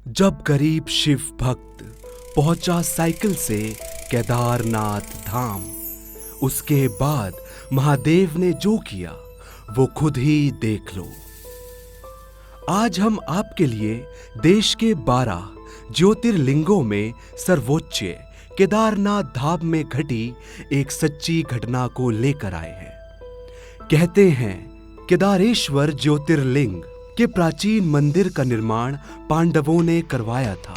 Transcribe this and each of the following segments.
जब गरीब शिव भक्त पहुंचा साइकिल से केदारनाथ धाम, उसके बाद महादेव ने जो किया वो खुद ही देख लो। आज हम आपके लिए देश के 12 ज्योतिर्लिंगों में सर्वोच्च केदारनाथ धाम में घटी एक सच्ची घटना को लेकर आए हैं। कहते हैं केदारेश्वर ज्योतिर्लिंग के प्राचीन मंदिर का निर्माण पांडवों ने करवाया था।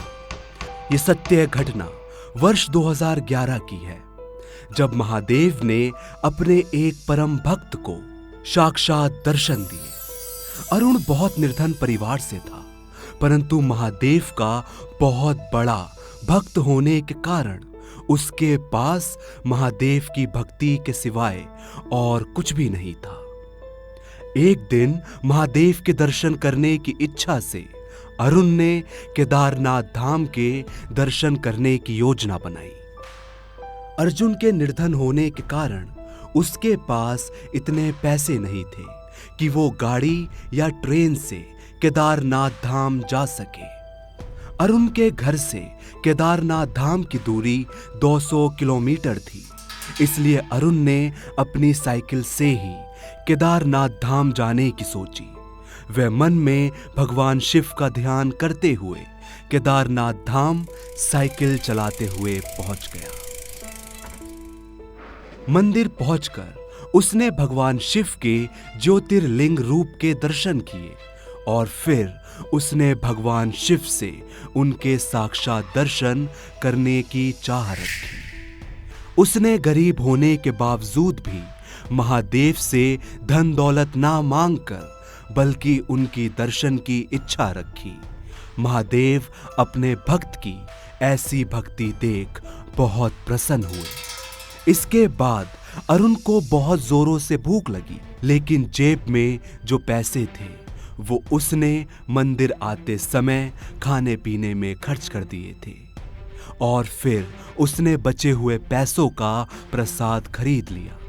ये सत्य घटना वर्ष 2011 की है, जब महादेव ने अपने एक परम भक्त को साक्षात दर्शन दिए। अरुण बहुत निर्धन परिवार से था, परंतु महादेव का बहुत बड़ा भक्त होने के कारण उसके पास महादेव की भक्ति के सिवाय और कुछ भी नहीं था। एक दिन महादेव के दर्शन करने की इच्छा से अरुण ने केदारनाथ धाम के दर्शन करने की योजना बनाई। अर्जुन के निर्धन होने के कारण उसके पास इतने पैसे नहीं थे कि वो गाड़ी या ट्रेन से केदारनाथ धाम जा सके। अरुण के घर से केदारनाथ धाम की दूरी 200 किलोमीटर थी, इसलिए अरुण ने अपनी साइकिल से ही केदारनाथ धाम जाने की सोची। वह मन में भगवान शिव का ध्यान करते हुए केदारनाथ धाम साइकिल चलाते हुए पहुंच गया। मंदिर पहुंचकर उसने भगवान शिव के ज्योतिर्लिंग रूप के दर्शन किए और फिर उसने भगवान शिव से उनके साक्षात दर्शन करने की चाह रखी। उसने गरीब होने के बावजूद भी महादेव से धन दौलत ना मांगकर बल्कि उनकी दर्शन की इच्छा रखी। महादेव अपने भक्त की ऐसी भक्ति देख बहुत प्रसन्न हुए। इसके बाद अरुण को बहुत जोरों से भूख लगी, लेकिन जेब में जो पैसे थे वो उसने मंदिर आते समय खाने पीने में खर्च कर दिए थे और फिर उसने बचे हुए पैसों का प्रसाद खरीद लिया।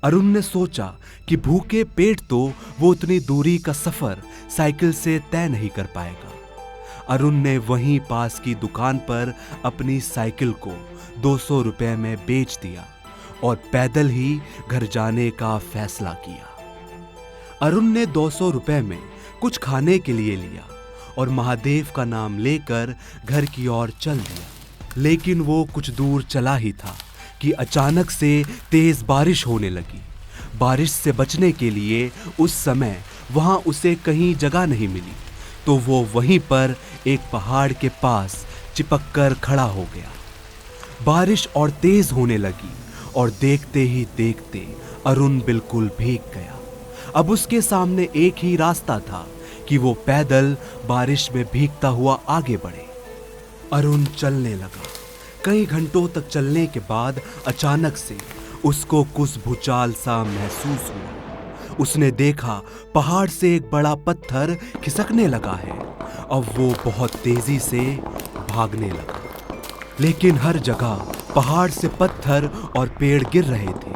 अरुण ने सोचा कि भूखे पेट तो वो उतनी दूरी का सफर साइकिल से तय नहीं कर पाएगा। अरुण ने वहीं पास की दुकान पर अपनी साइकिल को 200 रुपए में बेच दिया और पैदल ही घर जाने का फैसला किया। अरुण ने 200 रुपए में कुछ खाने के लिए लिया और महादेव का नाम लेकर घर की ओर चल दिया। लेकिन वो कुछ दूर चला ही था कि अचानक से तेज बारिश होने लगी। बारिश से बचने के लिए उस समय वहां उसे कहीं जगह नहीं मिली, तो वो वहीं पर एक पहाड़ के पास चिपक कर खड़ा हो गया। बारिश और तेज होने लगी और देखते ही देखते अरुण बिल्कुल भीग गया। अब उसके सामने एक ही रास्ता था कि वो पैदल बारिश में भीगता हुआ आगे बढ़े। अरुण चलने लगा। कई घंटों तक चलने के बाद अचानक से उसको कुछ भूचाल सा महसूस हुआ। उसने देखा पहाड़ से एक बड़ा पत्थर खिसकने लगा है। अब वो बहुत तेजी से भागने लगा, लेकिन हर जगह पहाड़ से पत्थर और पेड़ गिर रहे थे।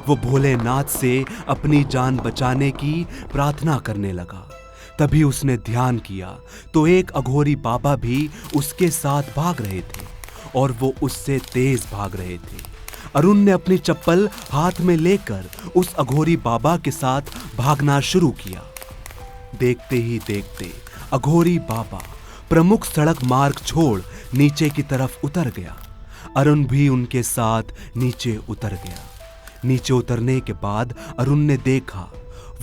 वो भोलेनाथ से अपनी जान बचाने की प्रार्थना करने लगा। तभी उसने ध्यान किया तो एक अघोरी बाबा भी उसके साथ भाग रहे थे और वो उससे तेज भाग रहे थे। अरुण ने अपनी चप्पल हाथ में लेकर उस अघोरी बाबा के साथ भागना शुरू किया। देखते ही देखते अघोरी बाबा प्रमुख सड़क मार्ग छोड़ नीचे की तरफ उतर गया। अरुण भी उनके साथ नीचे उतर गया। नीचे उतरने के बाद अरुण ने देखा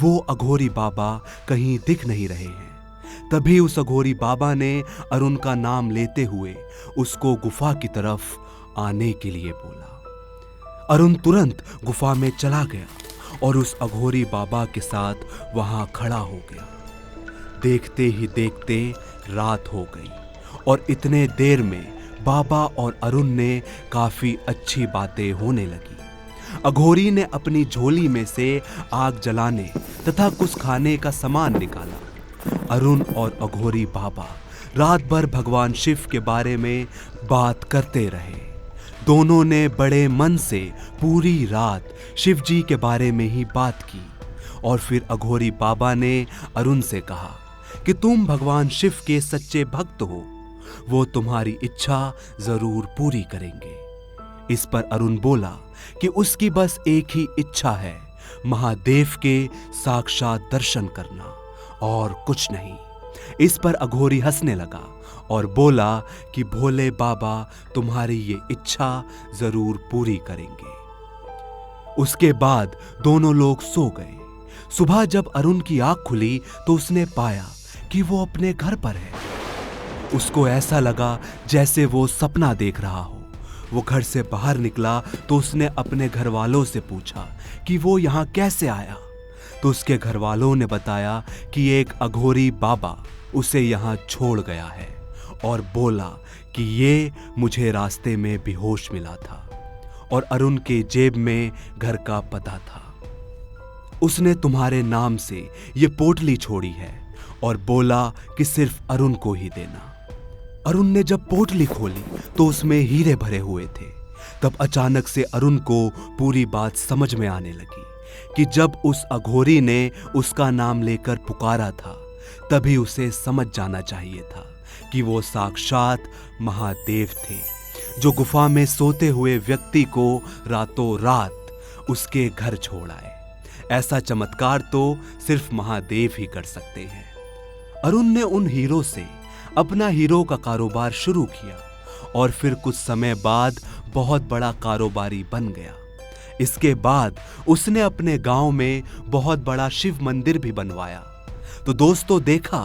वो अघोरी बाबा कहीं दिख नहीं रहे हैं। तभी उस अघोरी बाबा ने अरुण का नाम लेते हुए उसको गुफा की तरफ आने के लिए बोला। अरुण तुरंत गुफा में चला गया और उस अघोरी बाबा के साथ वहां खड़ा हो गया। देखते ही देखते रात हो गई और इतने देर में बाबा और अरुण ने काफी अच्छी बातें होने लगी। अघोरी ने अपनी झोली में से आग जलाने तथा कुछ खाने का सामान निकाला। अरुण और अघोरी बाबा रात भर भगवान शिव के बारे में बात करते रहे। दोनों ने बड़े मन से पूरी रात शिव जी के बारे में ही बात की और फिर अघोरी बाबा ने अरुण से कहा कि तुम भगवान शिव के सच्चे भक्त हो, वो तुम्हारी इच्छा जरूर पूरी करेंगे। इस पर अरुण बोला कि उसकी बस एक ही इच्छा है, महादेव के साक्षात दर्शन करना और कुछ नहीं। इस पर अघोरी हंसने लगा और बोला कि भोले बाबा तुम्हारी ये इच्छा जरूर पूरी करेंगे। उसके बाद दोनों लोग सो गए। सुबह जब अरुण की आंख खुली तो उसने पाया कि वो अपने घर पर है। उसको ऐसा लगा जैसे वो सपना देख रहा हो। वो घर से बाहर निकला तो उसने अपने घर वालों से पूछा कि वो यहाँ कैसे आया। तो उसके घर वालों ने बताया कि एक अघोरी बाबा उसे यहाँ छोड़ गया है और बोला कि ये मुझे रास्ते में बेहोश मिला था और अरुण के जेब में घर का पता था। उसने तुम्हारे नाम से ये पोटली छोड़ी है और बोला कि सिर्फ अरुण को ही देना। अरुण ने जब पोटली खोली तो उसमें हीरे भरे हुए थे। तब अचानक से अरुण को पूरी बात समझ में आने लगी कि जब उस अघोरी ने उसका नाम लेकर पुकारा था तभी उसे समझ जाना चाहिए था कि वो साक्षात महादेव थे, जो गुफा में सोते हुए व्यक्ति को रातों रात उसके घर छोड़ आए। ऐसा चमत्कार तो सिर्फ महादेव ही कर सकते हैं। अरुण ने उन हीरो से अपना हीरो का कारोबार शुरू किया और फिर कुछ समय बाद बहुत बड़ा कारोबारी बन गया। इसके बाद उसने अपने गांव में बहुत बड़ा शिव मंदिर भी बनवाया। तो दोस्तों, देखा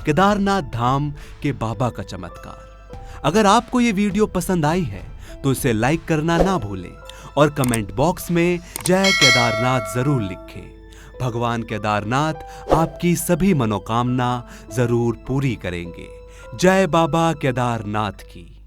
केदारनाथ धाम के बाबा का चमत्कार। अगर आपको ये वीडियो पसंद आई है तो इसे लाइक करना ना भूलें और कमेंट बॉक्स में जय केदारनाथ जरूर लिखें। भगवान केदारनाथ आपकी सभी मनोकामना जरूर पूरी करेंगे। जय बाबा केदारनाथ की।